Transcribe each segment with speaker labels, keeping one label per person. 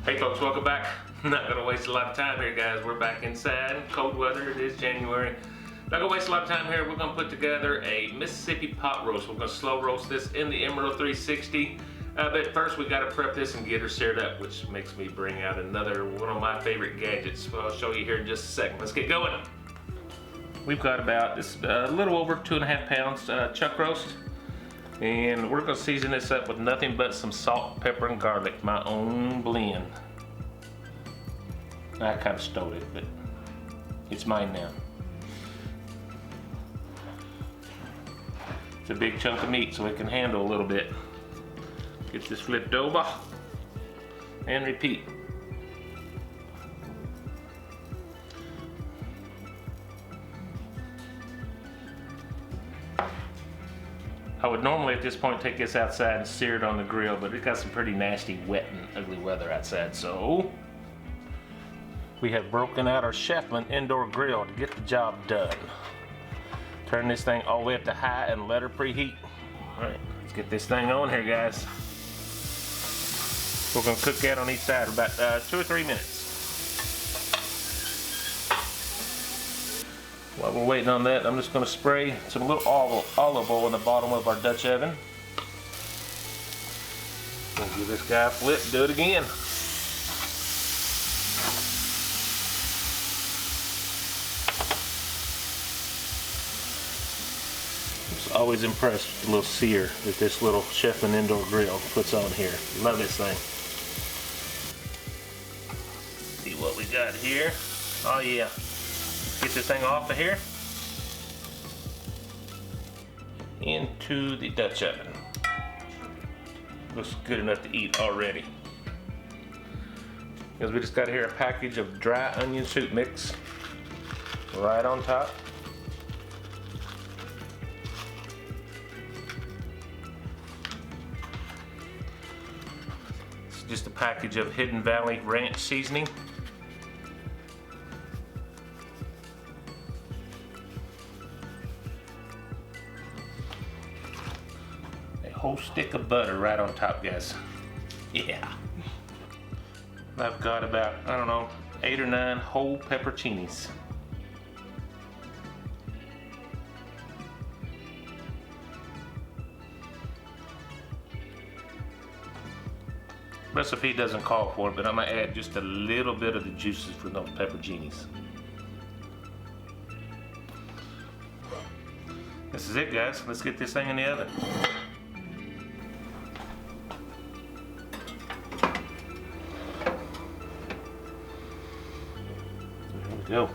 Speaker 1: Hey folks, welcome back. Not gonna waste a lot of time here, guys. We're back inside, cold weather, it is January. Not gonna waste a lot of time here. We're gonna put together a Mississippi pot roast. We're gonna slow roast this in the Emeril 360. But first we gotta prep this and get her seared up, which makes me bring out another one of my favorite gadgets. So I'll show you here in just a second. Let's get going. We've got about this a little over 2.5 pounds chuck roast. And we're gonna season this up with nothing but some salt, pepper, and garlic, my own blend. I kind of stole it, but it's mine now. It's a big chunk of meat, so it can handle a little bit. Get this flipped over and repeat. I would normally at this point take this outside and sear it on the grill, but it got some pretty nasty, wet and ugly weather outside, so we have broken out our Chefman indoor grill to get the job done. Turn this thing all the way up to high and let her preheat. All right, let's get this thing on here, guys. We're gonna cook that on each side for about 2 or 3 minutes. While we're waiting on that, I'm just going to spray some little olive oil in the bottom of our Dutch oven. We'll give this guy a flip, do it again. I'm just always impressed with the little sear that this little Chefman indoor grill puts on here. Love this thing. See what we got here. Oh yeah. Get this thing off of here into the Dutch oven. Looks good enough to eat already. Because we just got here a package of dry onion soup mix right on top. It's just a package of Hidden Valley Ranch seasoning. Whole stick of butter right on top, guys. Yeah. I've got about, I don't know, 8 or 9 whole pepperoncinis. Recipe doesn't call for it, but I'm gonna add just a little bit of the juices from those pepperoncinis. This is it, guys. Let's get this thing in the oven. Go.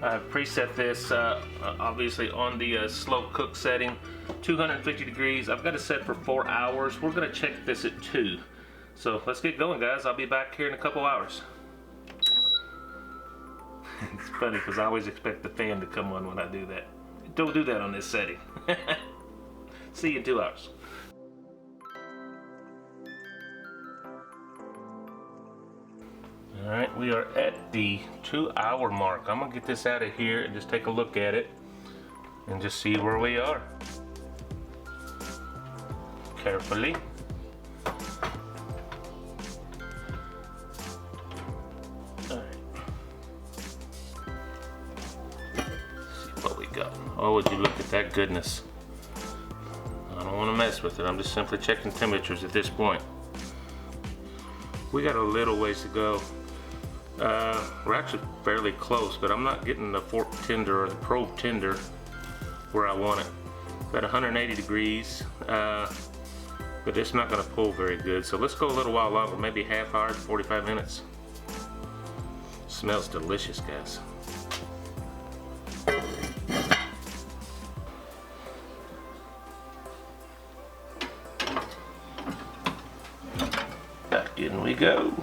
Speaker 1: I've preset this obviously on the slow cook setting, 250 degrees. I've got it set for 4 hours. We're gonna check this at 2. So let's get going, guys. I'll be back here in a couple hours. It's funny because I always expect the fan to come on when I do that. Don't do that on this setting. See you in 2 hours. Alright, we are at the 2-hour mark. I'm gonna get this out of here and just take a look at it and just see where we are. Carefully. Alright. See what we got. Oh, would you look at that goodness. I don't want to mess with it. I'm just simply checking temperatures at this point. We got a little ways to go. We're actually fairly close, but I'm not getting the fork tender or the probe tender where I want it. About 180 degrees, but it's not going to pull very good. So let's go a little while longer, maybe half hour to 45 minutes. Smells delicious, guys. Back in we go.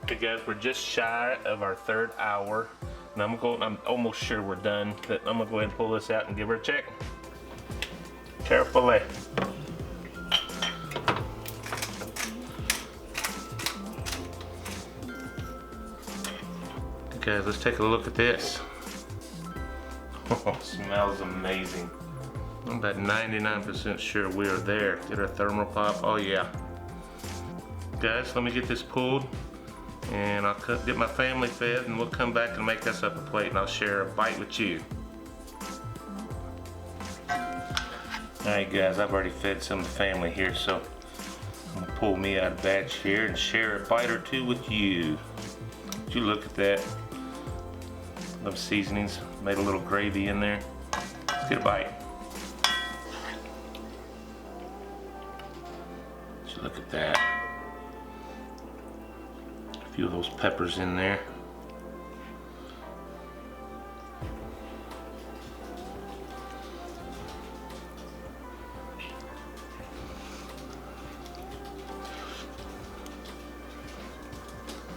Speaker 1: Okay guys, we're just shy of our 3rd hour, and I'm almost sure we're done, but I'm gonna go ahead and pull this out and give her a check. Carefully. Okay, let's take a look at this. Oh, smells amazing. I'm about 99% sure we are there. Get our thermal pop. Oh yeah. Guys, let me get this pulled and I'll get my family fed and we'll come back and make us up a plate and I'll share a bite with you. Alright guys, I've already fed some of the family here, so I'm gonna pull me out a batch here and share a bite or two with you. Would you look at that? Love seasonings. Made a little gravy in there. Let's get a bite. Would you look at that? A few of those peppers in there.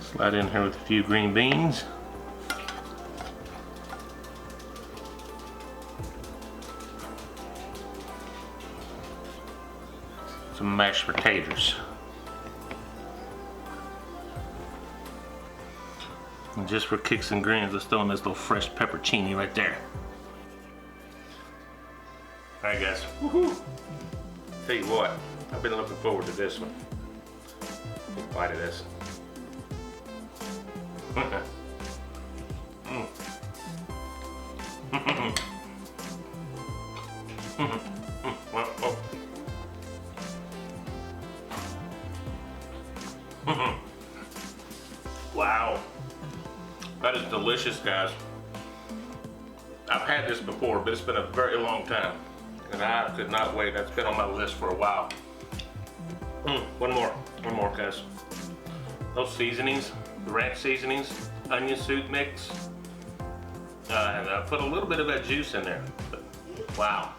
Speaker 1: Slide in here with a few green beans. Some mashed potatoes. And just for kicks and grins, let's throw in this little fresh peppercini right there. Alright guys, woohoo! Tell you what, I've been looking forward to this one. Big bite of this. Wow, that is delicious, guys. I've had this before, but it's been a very long time, and I could not wait. That's been on my list for a while. One more, guys. Those seasonings, the ranch seasonings, onion soup mix, and I put a little bit of that juice in there. But, wow.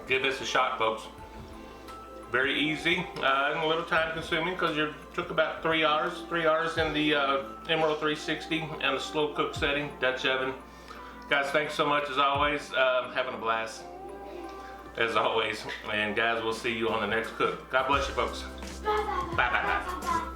Speaker 1: Give this a shot, folks. Very easy and a little time consuming because it took about 3 hours. 3 hours in the Emeril 360 and the slow cook setting, Dutch oven. Guys, thanks so much as always. Having a blast as always. And guys, we'll see you on the next cook. God bless you, folks. Bye bye bye.